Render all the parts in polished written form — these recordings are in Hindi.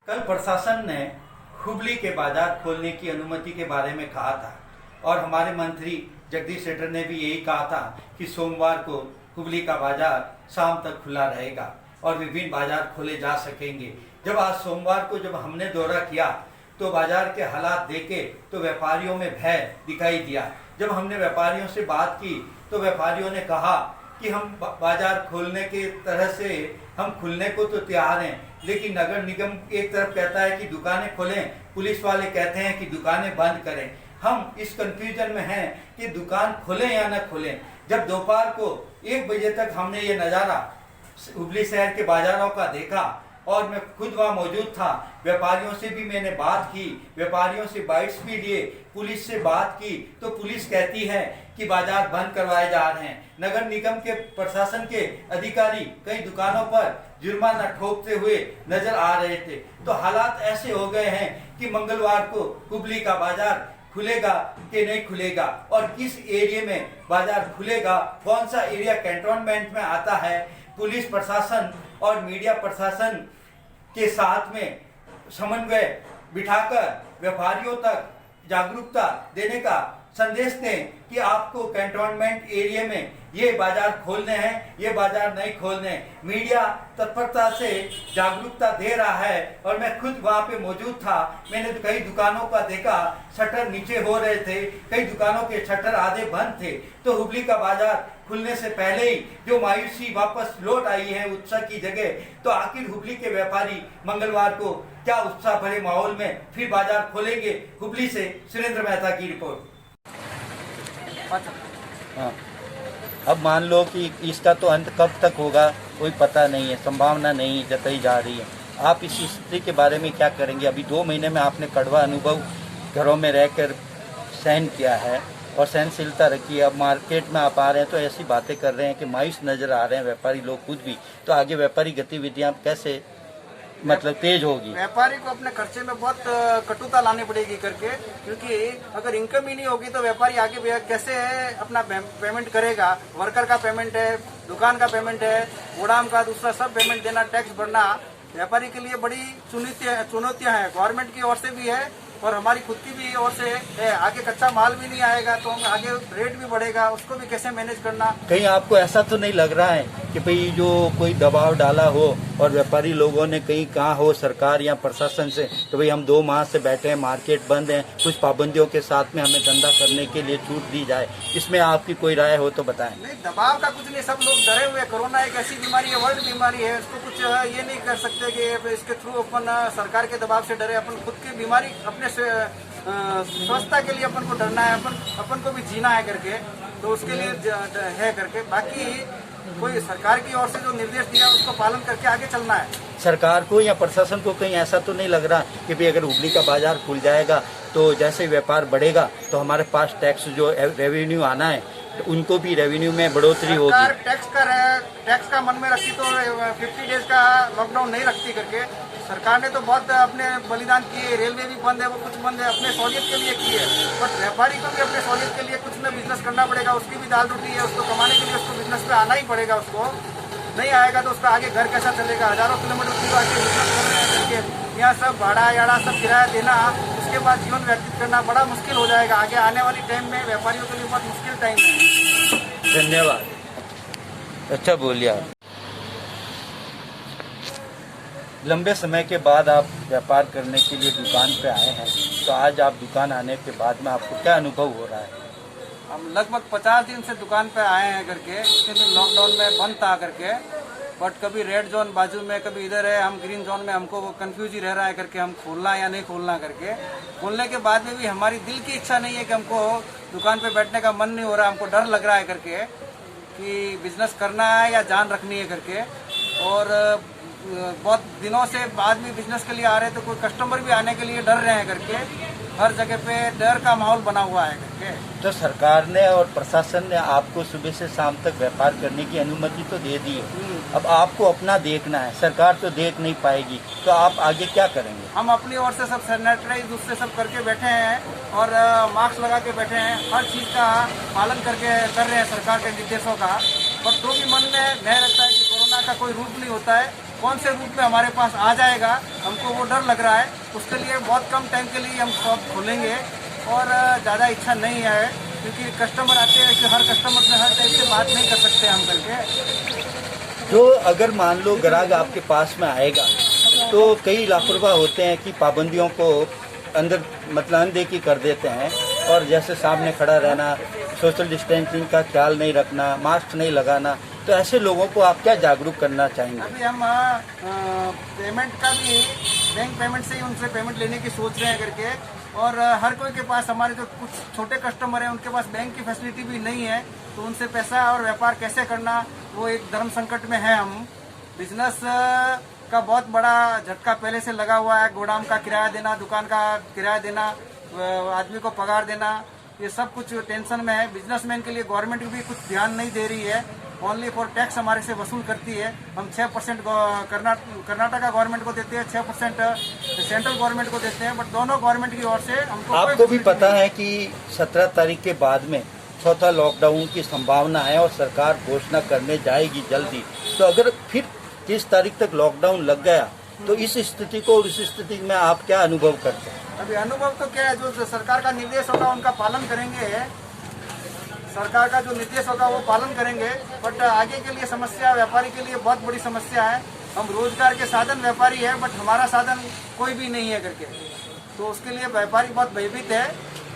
कल प्रशासन ने हुबली के बाजार खोलने की अनुमति के बारे में कहा था और हमारे मंत्री जगदीश शेट्टर ने भी यही कहा था कि सोमवार को हुबली का बाजार शाम तक खुला रहेगा और विभिन्न बाजार खोले जा सकेंगे। जब आज सोमवार को जब हमने दौरा किया तो बाजार के हालात देखे तो व्यापारियों में भय दिखाई दिया। जब हमने व्यापारियों से बात की तो व्यापारियों ने कहा कि हम बाजार खोलने के तरह से हम खुलने को तो तैयार हैं, लेकिन नगर निगम एक तरफ कहता है कि दुकानें खोलें, पुलिस वाले कहते हैं कि दुकानें बंद करें। हम इस कंफ्यूजन में हैं कि दुकान खोलें या न खोलें। जब दोपहर को 1 बजे तक हमने ये नज़ारा हुबली शहर के बाजारों का देखा और मैं खुद वहाँ मौजूद था। व्यापारियों से भी मैंने बात की, व्यापारियों से बाइट्स भी लिए, पुलिस से बात की तो पुलिस कहती है कि बाजार बंद करवाए जा रहे हैं। नगर निगम के प्रशासन के अधिकारी कई दुकानों पर जुर्माना ठोकते हुए नजर आ रहे थे। तो हालात ऐसे हो गए हैं कि मंगलवार को हुबली का बाजार खुलेगा कि नहीं खुलेगा और किस एरिया में बाजार खुलेगा, कौन सा एरिया कैंटोनमेंट में आता है। पुलिस प्रशासन और मीडिया प्रशासन के साथ में समन्वय बिठाकर व्यापारियों तक जागरूकता देने का संदेश दें कि आपको कैंटोनमेंट एरिया में ये बाजार खोलने हैं, ये बाजार नहीं खोलने। मीडिया तत्परता से जागरूकता दे रहा है और मैं खुद वहाँ पे मौजूद था। मैंने कई दुकानों का देखा, शटर नीचे हो रहे थे, कई दुकानों के शटर आधे बंद थे। तो हुबली का बाजार खुलने से पहले ही जो मायूसी वापस लौट आई है उत्साह की जगह, तो आखिर हुबली के व्यापारी मंगलवार को क्या उत्साह भरे माहौल में फिर बाजार खोलेंगे। हुबली से सुरेंद्र मेहता की रिपोर्ट। हाँ, अब मान लो कि इसका तो अंत कब तक होगा कोई पता नहीं है, संभावना नहीं जताई जा रही है। आप इस स्थिति के बारे में क्या करेंगे? अभी 2 महीने में आपने कड़वा अनुभव घरों में रहकर सहन किया है और सहनशीलता रखी है। अब मार्केट में आप आ रहे हैं तो ऐसी बातें कर रहे हैं कि मायूस नजर आ रहे हैं व्यापारी लोग खुद भी। तो आगे व्यापारी गतिविधियां कैसे मतलब तेज होगी? व्यापारी को अपने खर्चे में बहुत कटुता लानी पड़ेगी करके, क्योंकि अगर इनकम ही नहीं होगी तो व्यापारी आगे कैसे अपना पेमेंट करेगा। वर्कर का पेमेंट है, दुकान का पेमेंट है, गोदाम का दूसरा सब पेमेंट देना, टैक्स भरना व्यापारी के लिए बड़ी चुनौतियां हैं। गवर्नमेंट की ओर से भी है और हमारी खुद की भी ओर से है। आगे कच्चा माल भी नहीं आएगा तो हम आगे रेट भी बढ़ेगा, उसको भी कैसे मैनेज करना। कहीं आपको ऐसा तो नहीं लग रहा है कि भाई जो कोई दबाव डाला हो और व्यापारी लोगों ने कहीं कहा हो सरकार या प्रशासन से तो भाई हम 2 माह से बैठे हैं, मार्केट बंद है, कुछ पाबंदियों के साथ में हमें धंधा करने के लिए छूट दी जाए, इसमें आपकी कोई राय हो तो बताएं। नहीं, दबाव का कुछ नहीं, सब लोग डरे हुए। कोरोना एक ऐसी बीमारी है, वर्ल्ड बीमारी है, इसको कुछ ये नहीं कर सकते कि इसके थ्रू अपन सरकार के दबाव से डरे। अपन खुद की बीमारी अपने स्वच्छता के लिए अपन को डरना है, अपन को भी जीना है करके, तो उसके लिए है करके। बाकी कोई सरकार की ओर से जो निर्देश दिया उसको पालन करके आगे चलना है। सरकार को या प्रशासन को कहीं ऐसा तो नहीं लग रहा कि भाई अगर हुबली का बाजार खुल जाएगा तो जैसे व्यापार बढ़ेगा तो हमारे पास टैक्स जो रेवेन्यू आना है उनको भी रेवेन्यू में बढ़ोतरी होगी। टैक्स का मन में रखती तो 50 डेज का लॉकडाउन नहीं रखती करके। सरकार ने तो बहुत अपने बलिदान किए, रेलवे भी बंद है, वो कुछ बंद है, अपने सहूलियत के लिए किए। बट व्यापारी को भी अपने सहूलियत के लिए कुछ न बिजनेस करना पड़ेगा। उसकी भी दाल रोटी है, उसको कमाने के लिए उसको बिजनेस पे आना ही पड़ेगा। उसको नहीं आएगा तो उसका आगे घर कैसा चलेगा? हजारों किलोमीटर दूर आके बिजनेस करके यहाँ सब भाड़ा याड़ा सब किराया देना, उसके बाद जीवन व्यतीत करना बड़ा मुश्किल हो जाएगा। आगे आने वाली टाइम में व्यापारियों के लिए बहुत मुश्किल टाइम है। धन्यवाद। अच्छा बोलिए आप। लंबे समय के बाद आप व्यापार करने के लिए दुकान पे आए हैं, तो आज आप दुकान आने के बाद में आपको क्या अनुभव हो रहा है? हम लगभग 50 दिन से दुकान पे आए हैं करके। इतने दिन लॉकडाउन में बंद था करके, बट कभी रेड जोन बाजू में, कभी इधर है, हम ग्रीन जोन में, हमको कंफ्यूज ही रह रहा है करके हम खोलना या नहीं खोलना करके। खोलने के बाद में भी हमारी दिल की इच्छा नहीं है कि हमको दुकान पे बैठने का मन नहीं हो रहा, हमको डर लग रहा है करके कि बिजनेस करना है या जान रखनी है करके। और बहुत दिनों से बाद में बिजनेस के लिए आ रहे हैं तो कोई कस्टमर भी आने के लिए डर रहे हैं करके। हर जगह पे डर का माहौल बना हुआ है करके। तो सरकार ने और प्रशासन ने आपको सुबह से शाम तक व्यापार करने की अनुमति तो दे दी है, अब आपको अपना देखना है, सरकार तो देख नहीं पाएगी, तो आप आगे क्या करेंगे? हम अपनी ओर से सब सैनिटाइज दूसरे सब करके बैठे हैं और मास्क लगा के बैठे हैं, हर चीज़ का पालन करके कर रहे हैं सरकार के निर्देशों का। पर तो भी मन में नहीं रखता है कि कोरोना का कोई रूप नहीं होता है। कौन से रूप में हमारे पास आ जाएगा, हमको वो डर लग रहा है। उसके लिए बहुत कम टाइम के लिए हम शॉप खोलेंगे और ज़्यादा इच्छा नहीं है, क्योंकि कस्टमर आते हैं कि हर कस्टमर से हर टाइप से बात नहीं कर सकते हम करके। जो अगर मान लो ग्राहक आपके पास में आएगा तो कई लापरवाह होते हैं कि पाबंदियों को अंदर मतलब अनदेखी कर देते हैं, और जैसे सामने खड़ा रहना, सोशल डिस्टेंसिंग का ख्याल नहीं रखना, मास्क नहीं लगाना, तो ऐसे लोगों को आप क्या जागरूक करना चाहेंगे? अभी हम पेमेंट का भी बैंक पेमेंट से ही उनसे पेमेंट लेने की सोच रहे हैं करके, और हर कोई के पास, हमारे जो कुछ छोटे कस्टमर हैं उनके पास बैंक की फैसिलिटी भी नहीं है, तो उनसे पैसा और व्यापार कैसे करना, वो एक धर्म संकट में है। हम बिजनेस का बहुत बड़ा झटका पहले से लगा हुआ है, गोदाम का किराया देना, दुकान का किराया देना, आदमी को पगार देना, ये सब कुछ टेंशन में है। बिजनेसमैन के लिए गवर्नमेंट भी कुछ ध्यान नहीं दे रही है, ओनली फॉर टैक्स हमारे से वसूल करती है। हम 6% कर्नाटका गवर्नमेंट को देते हैं, 6% सेंट्रल गवर्नमेंट को देते हैं, बट दोनों गवर्नमेंट की ओर से हमको आपको भी पता है कि 17 तारीख के बाद में चौथा लॉकडाउन की संभावना है और सरकार घोषणा करने जाएगी जल्दी। तो अगर फिर 30 तारीख तक लॉकडाउन लग गया तो इस स्थिति को और इस स्थिति में आप क्या अनुभव करते हैं? अभी अनुभव तो क्या है, जो सरकार का निर्देश होगा उनका पालन करेंगे, सरकार का जो निर्देश होगा वो पालन करेंगे, बट आगे के लिए समस्या व्यापारी के लिए बहुत बड़ी समस्या है। हम रोजगार के साधन व्यापारी है, बट हमारा साधन कोई भी नहीं है करके, तो उसके लिए व्यापारी बहुत भयभीत है,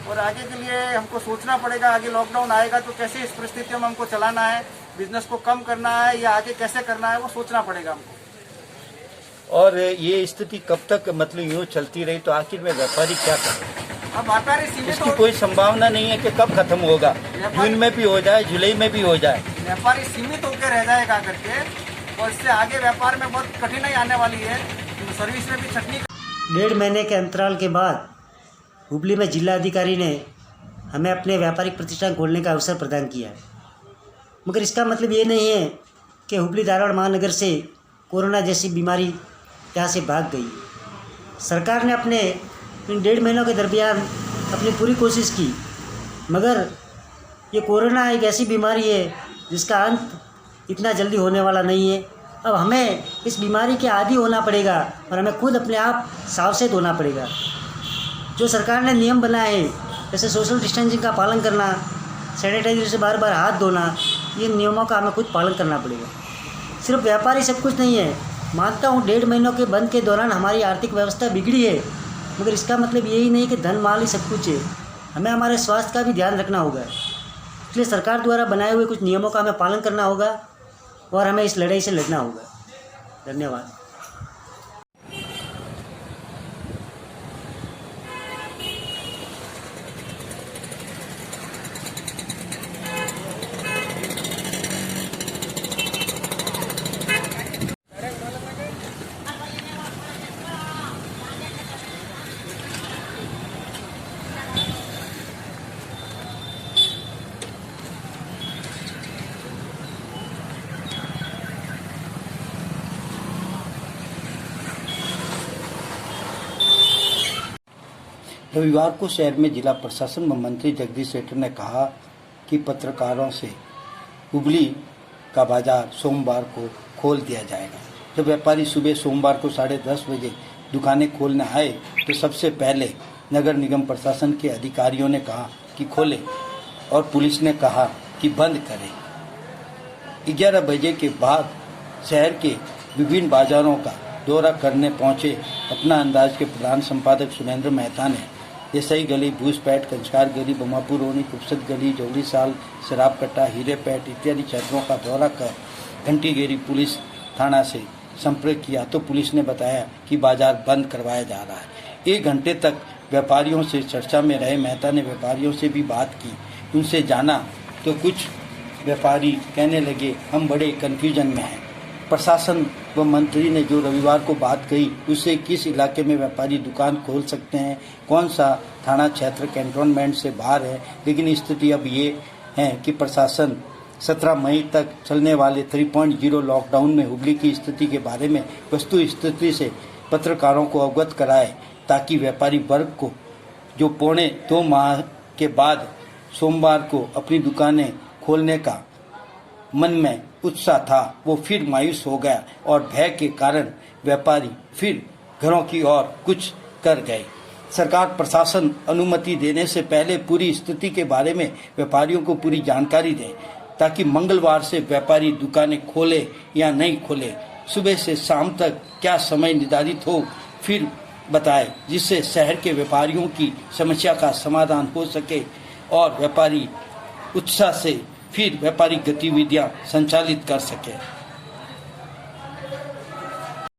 और आगे के लिए हमको सोचना पड़ेगा। आगे लॉकडाउन आएगा तो कैसे इस परिस्थितियों में हमको चलाना है, बिजनेस को कम करना है या आगे कैसे करना है, वो सोचना पड़ेगा हमको। और ये स्थिति कब तक मतलब यूँ चलती रही तो आखिर में व्यापारी क्या करे? अब व्यापारी सीमित, इसकी कोई संभावना नहीं है कि कब खत्म होगा, जून में भी हो जाए, जुलाई में भी हो जाए। व्यापारी सीमित होकर रह जाएगा करके, और इससे आगे व्यापार में बहुत कठिनाई आने वाली है, सर्विस में भी छटनी। 1.5 महीने के अंतराल के बाद हुबली में जिलाधिकारी ने हमें अपने व्यापारिक प्रतिष्ठान खोलने का अवसर प्रदान किया, मगर इसका मतलब ये नहीं है कि हुबली धारवाड़ महानगर से कोरोना जैसी बीमारी यहाँ से भाग गई। सरकार ने अपने इन 1.5 महीनों के दरमियान अपनी पूरी कोशिश की, मगर ये कोरोना एक ऐसी बीमारी है जिसका अंत इतना जल्दी होने वाला नहीं है। अब हमें इस बीमारी के आदी होना पड़ेगा और हमें खुद अपने आप सावचेत होना पड़ेगा। जो सरकार ने नियम बनाए हैं, जैसे सोशल डिस्टेंसिंग का पालन करना, सैनिटाइजर से बार बार हाथ धोना, ये नियमों का हमें खुद पालन करना पड़ेगा। सिर्फ व्यापारी सब कुछ नहीं है। मानता हूँ 1.5 महीनों के बंद के दौरान हमारी आर्थिक व्यवस्था बिगड़ी है, मगर इसका मतलब यही नहीं कि धन माल ही सब कुछ है। हमें हमारे स्वास्थ्य का भी ध्यान रखना होगा, इसलिए सरकार द्वारा बनाए हुए कुछ नियमों का हमें पालन करना होगा और हमें इस लड़ाई से लड़ना होगा। धन्यवाद। रविवार को शहर में जिला प्रशासन व मंत्री जगदीश शेट्टर ने कहा कि पत्रकारों से हुबली का बाजार सोमवार को खोल दिया जाएगा। जब व्यापारी सुबह सोमवार को 10:30 बजे दुकानें खोलने आए तो सबसे पहले नगर निगम प्रशासन के अधिकारियों ने कहा कि खोलें और पुलिस ने कहा कि बंद करें। 11 बजे के बाद शहर के विभिन्न बाजारों का दौरा करने पहुंचे अपना अंदाज के प्रधान संपादक सुरेंद्र मेहता ने देसाई गली, भूसपैठ, कंचकार गली, बमापुर रोनी, कुपसत गली, जौली साल, शराब कट्टा, हीरेपैठ इत्यादि क्षेत्रों का दौरा कर घंटीगेरी पुलिस थाना से संपर्क किया तो पुलिस ने बताया कि बाजार बंद करवाया जा रहा है। 1 घंटे तक व्यापारियों से चर्चा में रहे मेहता ने व्यापारियों से भी बात की, उनसे जाना तो कुछ व्यापारी कहने लगे हम बड़े कन्फ्यूजन में हैं। प्रशासन व मंत्री ने जो रविवार को बात कही उससे किस इलाके में व्यापारी दुकान खोल सकते हैं, कौन सा थाना क्षेत्र कैंटोनमेंट से बाहर है, लेकिन स्थिति अब ये है कि प्रशासन 17 मई तक चलने वाले 3.0 लॉकडाउन में हुबली की स्थिति के बारे में वस्तु स्थिति से पत्रकारों को अवगत कराए ताकि व्यापारी वर्ग को जो 2.25 माह के बाद सोमवार को अपनी दुकानें खोलने का मन में उत्साह था वो फिर मायूस हो गया और भय के कारण व्यापारी फिर घरों की ओर कुछ कर गए। सरकार प्रशासन अनुमति देने से पहले पूरी स्थिति के बारे में व्यापारियों को पूरी जानकारी दे, ताकि मंगलवार से व्यापारी दुकानें खोले या नहीं खोले, सुबह से शाम तक क्या समय निर्धारित हो फिर बताए, जिससे शहर के व्यापारियों की समस्या का समाधान हो सके और व्यापारी उत्साह से फिर व्यापारिक गतिविधियां संचालित कर सके।